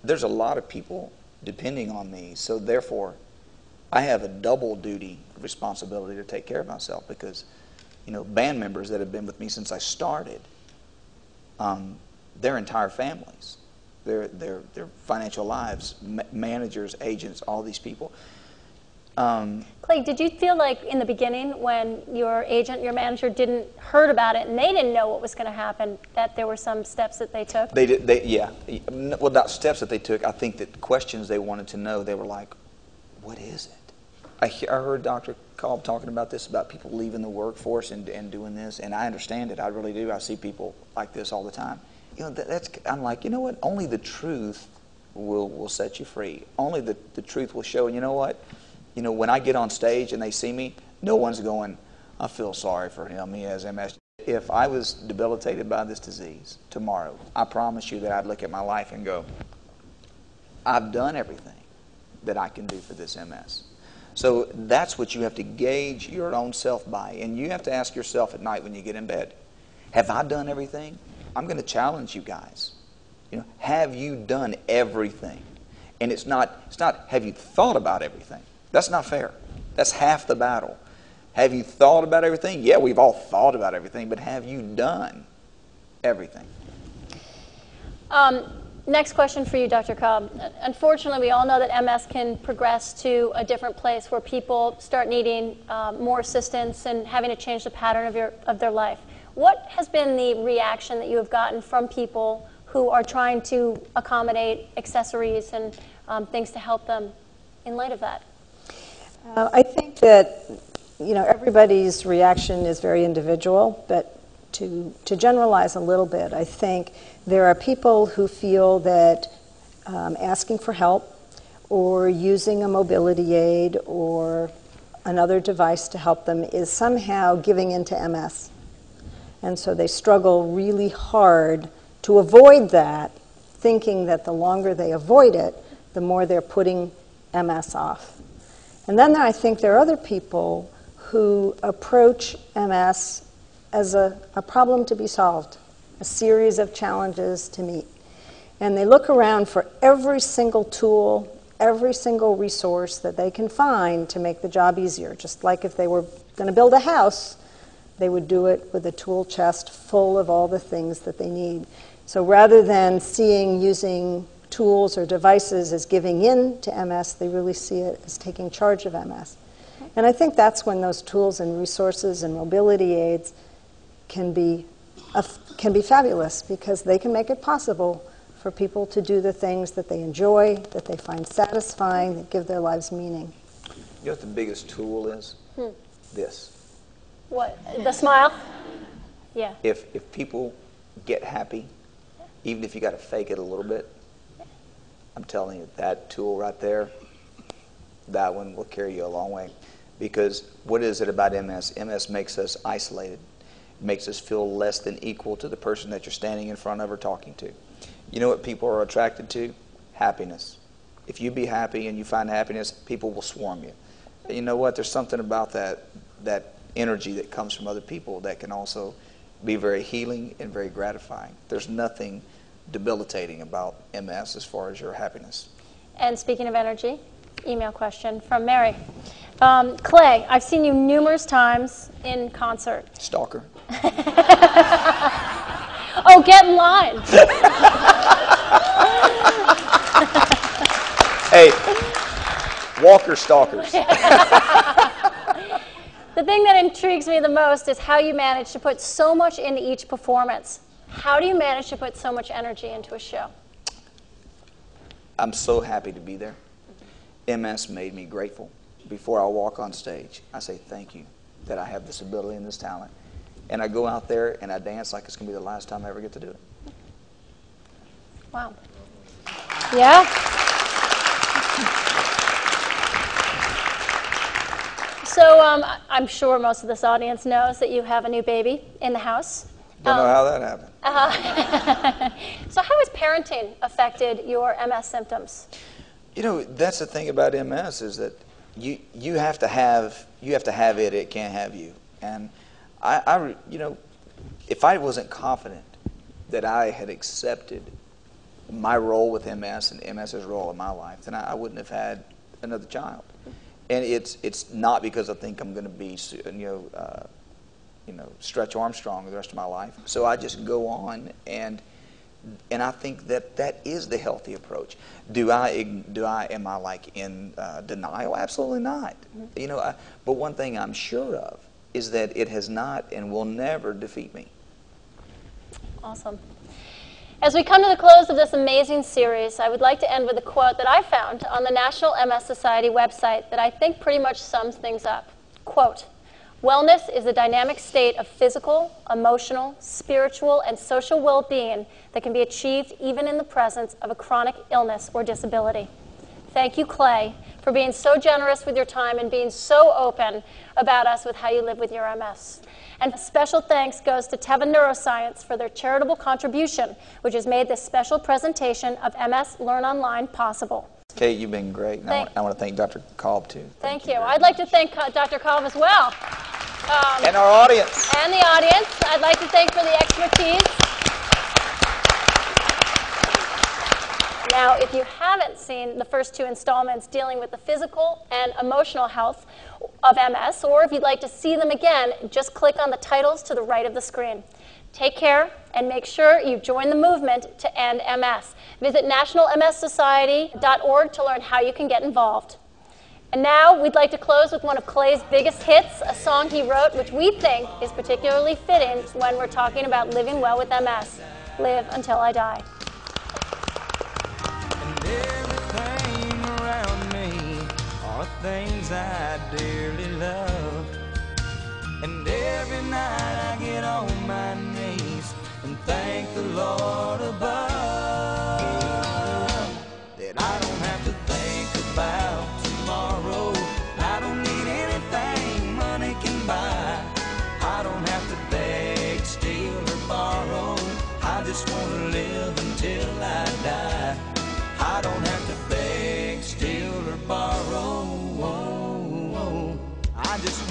there's a lot of people depending on me, so therefore I have a double duty responsibility to take care of myself, because band members that have been with me since I started, their entire families, their financial lives, managers, agents, all these people. Clay, did you feel like in the beginning when your agent, your manager heard about it and they didn't know what was going to happen, that there were some steps that they took? They did, yeah. Well, not steps that they took. I think that questions they wanted to know, they were like, what is it? I heard Dr. Cobb talking about this, about people leaving the workforce and doing this, and I understand it. I really do. I see people like this all the time. I'm like, you know what? Only the truth will set you free. Only the truth will show. And you know what? When I get on stage and they see me, no one's going, I feel sorry for him. He has MS. If I was debilitated by this disease tomorrow, I promise you that I'd look at my life and go, I've done everything that I can do for this MS. So that's what you have to gauge your own self by. And you have to ask yourself at night when you get in bed, have I done everything? I'm going to challenge you guys. Have you done everything? And it's not have you thought about everything? That's not fair. That's half the battle. Have you thought about everything? Yeah, we've all thought about everything, but have you done everything? Next question for you, Dr. Cobb. Unfortunately, we all know that MS can progress to a different place where people start needing more assistance and having to change the pattern of their life. What has been the reaction that you have gotten from people who are trying to accommodate accessories and things to help them in light of that? I think that everybody's reaction is very individual, but to generalize a little bit, I think there are people who feel that asking for help or using a mobility aid or another device to help them is somehow giving into MS. And so they struggle really hard to avoid that, thinking that the longer they avoid it, the more they're putting MS off. And then I think there are other people who approach MS as a problem to be solved, a series of challenges to meet. And they look around for every single tool, every single resource that they can find to make the job easier. Just like if they were going to build a house, they would do it with a tool chest full of all the things that they need. So rather than seeing using tools or devices as giving in to MS, they really see it as taking charge of MS. And I think that's when those tools and resources and mobility aids can be fabulous, because they can make it possible for people to do the things that they enjoy, that they find satisfying, that give their lives meaning. You know what the biggest tool is? This. What? The smile? Yeah. If people get happy, even if you got to fake it a little bit, I'm telling you, that tool right there, that one will carry you a long way. Because what is it about MS? MS makes us isolated. It makes us feel less than equal to the person that you're standing in front of or talking to. You know what people are attracted to? Happiness. If you be happy and you find happiness, people will swarm you. You know what? There's something about that energy that comes from other people that can also be very healing and very gratifying. There's nothing debilitating about MS as far as your happiness. And speaking of energy, email question from Mary. Clay, I've seen you numerous times in concert. Stalker. Oh, get in line. Hey, walker stalkers. The thing that intrigues me the most is how you manage to put so much into each performance. How do you manage to put so much energy into a show? I'm so happy to be there. MS made me grateful. Before I walk on stage, I say thank you that I have this ability and this talent. And I go out there and I dance like it's going to be the last time I ever get to do it. Wow. Yeah? So I'm sure most of this audience knows that you have a new baby in the house. Don't know how that happened. So how has parenting affected your MS symptoms? You know, that's the thing about MS is that you have to have it. It can't have you. And I if I wasn't confident that I had accepted my role with MS and MS's role in my life, then I wouldn't have had another child. And it's not because I think I'm going to be, Stretch Armstrong the rest of my life. So I just go on, and I think that is the healthy approach. Am I like in denial? Absolutely not. But one thing I'm sure of is that it has not and will never defeat me. Awesome. As we come to the close of this amazing series, I would like to end with a quote that I found on the National MS Society website that I think pretty much sums things up. Quote, "Wellness is a dynamic state of physical, emotional, spiritual, and social well-being that can be achieved even in the presence of a chronic illness or disability." Thank you, Clay, for being so generous with your time and being so open about us with how you live with your MS. And special thanks goes to Teva Neuroscience for their charitable contribution, which has made this special presentation of MS Learn Online possible. Kate, you've been great. And I want to thank Dr. Kolb, too. Thank you. I'd like to thank Dr. Kolb as well. And our audience. And the audience. I'd like to thank for the expertise. Now, if you haven't seen the first two installments dealing with the physical and emotional health of MS, or if you'd like to see them again, just click on the titles to the right of the screen. Take care, and make sure you join the movement to end MS. Visit nationalmssociety.org to learn how you can get involved. And now we'd like to close with one of Clay's biggest hits, a song he wrote which we think is particularly fitting when we're talking about living well with MS. Live Until I Die. And everything around me are things I dearly love. And every night I get on my knees and thank the Lord above that I don't have to think about tomorrow. I don't need anything money can buy. I don't have to beg, steal, or borrow. I just want to live until I die. I don't have to beg, steal, or borrow. I just